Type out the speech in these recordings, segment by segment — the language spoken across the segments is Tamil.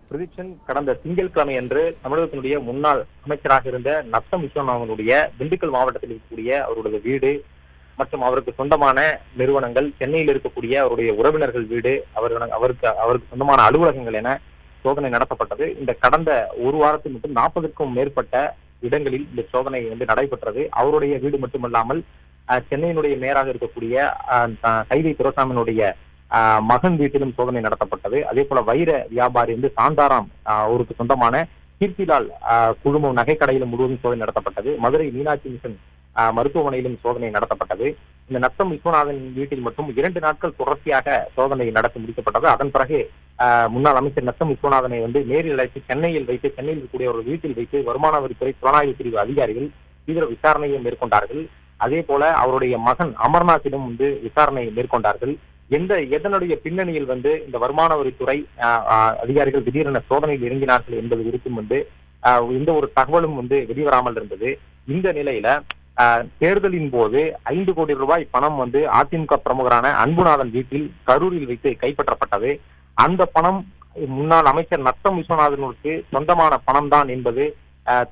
பிரதீப்சன் கடந்த திங்கட்கிழமை அன்று தமிழகத்தினுடைய முன்னாள் அமைச்சராக இருந்த நத்தம் விஸ்வநாதனுடைய திண்டுக்கல் மாவட்டத்தில் இருக்கக்கூடிய அவருடைய வீடு மற்றும் அவருக்கு சொந்தமான நிறுவனங்கள், சென்னையில் இருக்கக்கூடிய அவருடைய உறவினர்கள் வீடு, அவருக்கு சொந்தமான அலுவலகங்கள் என சோதனை நடத்தப்பட்டது. இந்த கடந்த ஒரு வாரத்தில் மட்டும் 40க்கும் மேற்பட்ட இடங்களில் இந்த சோதனை நடைபெற்றது. அவருடைய வீடு மட்டுமல்லாமல் சென்னையினுடைய மேயராக இருக்கக்கூடிய கைதை துரைசாமியினுடைய மகன் வீட்டிலும் சோதனை நடத்தப்பட்டது. அதே போல வைர வியாபாரி சாந்தாராம் அவருக்கு சொந்தமான கீர்த்திலால் குழுமம் நகைக்கடையிலும் முழுவதும் சோதனை நடத்தப்பட்டது. மதுரை மீனாட்சி மிஷன் மருத்துவமனையிலும் சோதனை நடத்தப்பட்டது. இந்த நத்தம் விஸ்வநாதன் வீட்டில் மட்டும் 2 நாட்கள் தொடர்ச்சியாக சோதனை நடத்தி முடிக்கப்பட்டது. அதன் பிறகு முன்னாள் அமைச்சர் நத்தம் விஸ்வநாதனை நேரில் அழைத்து சென்னையில் இருக்கக்கூடிய ஒரு வீட்டில் வைத்து வருமான வரித்துறை புலனாய்வு பிரிவு அதிகாரிகள் தீவிர விசாரணையை மேற்கொண்டார்கள். அதே போல அவருடைய மகன் அமர்நாத்திடம் விசாரணை மேற்கொண்டார்கள். எதனுடைய பின்னணியில் இந்த வருமான வரித்துறை அதிகாரிகள் திடீரென சோதனையில் இறங்கினார்கள் என்பது குறித்தும் எந்த ஒரு தகவலும் வெளிவராமல் இருந்தது. இந்த நிலையில தேர்தலின் போது 5 கோடி ரூபாய் பணம் அதிமுக பிரமுகரான அன்புநாதன் வீட்டில் கரூரில் வைத்து கைப்பற்றப்பட்டது. அந்த பணம் முன்னாள் அமைச்சர் நத்தம் விஸ்வநாதனுக்கு சொந்தமான பணம் தான் என்பது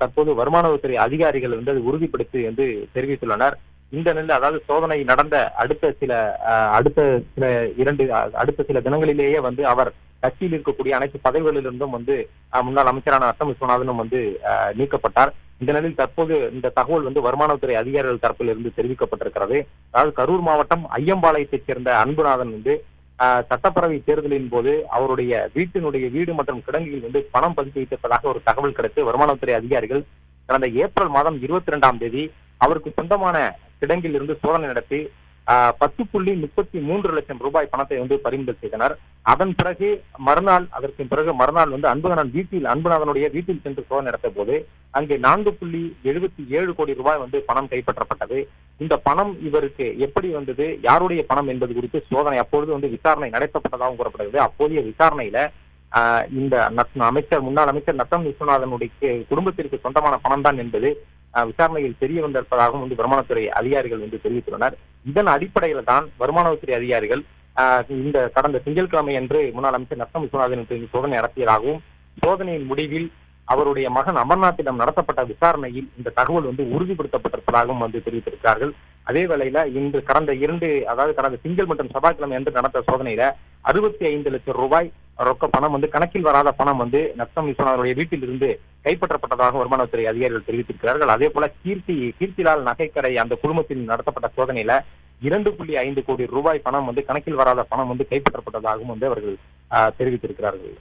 தற்போது வருமான வரித்துறை அதிகாரிகள் அது உறுதிப்படுத்தி தெரிவித்துள்ளனர். இந்த நிலையில் அதாவது சோதனை நடந்த அடுத்த சில தினங்களிலேயே அவர் கட்சியில் இருக்கக்கூடிய அனைத்து பதவிகளிலிருந்தும் முன்னாள் அமைச்சரான நத்தம் விஸ்வநாதனும் நீக்கப்பட்டார். இந்த நிலையில் தற்போது இந்த தகவல் வருமானத்துறை அதிகாரிகள் தரப்பில் இருந்து தெரிவிக்கப்பட்டிருக்கிறது. அதாவது கரூர் மாவட்டம் ஐயம்பாளையத்தைச் சேர்ந்த அன்புநாதன் சட்டப்பேரவை தேர்தலின் போது அவருடைய வீடு மற்றும் கிடங்கில் பணம் பதித்து வைத்திருப்பதாக ஒரு தகவல் கிடைத்து வருமானத்துறை அதிகாரிகள் கடந்த ஏப்ரல் மாதம் 22ஆம் தேதி அவருக்கு சொந்தமான கிடங்கில் இருந்து சோதனை நடத்தி 10.33 லட்சம் ரூபாய் பணத்தை பறிமுதல் செய்தனர். அதற்கு பிறகு மறுநாள் அன்புநாதனுடைய வீட்டில் சென்று சோதனை நடத்த போது அங்கே 4.77 கோடி ரூபாய் பணம் கைப்பற்றப்பட்டது. இந்த பணம் இவருக்கு எப்படி வந்தது, யாருடைய பணம் என்பது குறித்து சோதனை அப்பொழுது விசாரணை நடத்தப்பட்டதாகவும் கூறப்படுகிறது. அப்போதைய விசாரணையில இந்த முன்னாள் அமைச்சர் நத்தம் விஸ்வநாதனுடைய குடும்பத்திற்கு சொந்தமான பணம் தான் என்பது விசாரணையில் தெரிய வந்திருப்பதாகவும் வருமானத்துறை அதிகாரிகள் தெரிவித்துள்ளனர். இதன் அடிப்படையில தான் வருமானத்துறை அதிகாரிகள் இந்த கடந்த திங்கட்கிழமை அன்று முன்னாள் அமைச்சர் நத்தம் விஸ்வநாதன் சோதனை நடத்தியதாகவும் சோதனையின் முடிவில் அவருடைய மகன் அமர்நாத்திடம் நடத்தப்பட்ட விசாரணையில் இந்த தகவல் உறுதிப்படுத்தப்பட்டிருப்பதாகவும் தெரிவித்திருக்கிறார்கள். அதே வேளையில இன்று கடந்த திங்கள் மற்றும் செவ்வாய்க்கிழமை அன்று நடந்த சோதனையில 65 லட்சம் ரூபாய் ரொக்க பணம் கணக்கில் வராத பணம் நத்தம் விஸ்வநாதனுடைய வீட்டில் இருந்து கைப்பற்றப்பட்டதாக வருமானத்துறை அதிகாரிகள் தெரிவித்திருக்கிறார்கள். அதே போல கீர்த்திலால் நகைக்கடை அந்த குழுமத்தில் நடத்தப்பட்ட சோதனையில 2.5 கோடி ரூபாய் பணம் கணக்கில் வராத பணம் கைப்பற்றப்பட்டதாகவும் அவர்கள் தெரிவித்திருக்கிறார்கள்.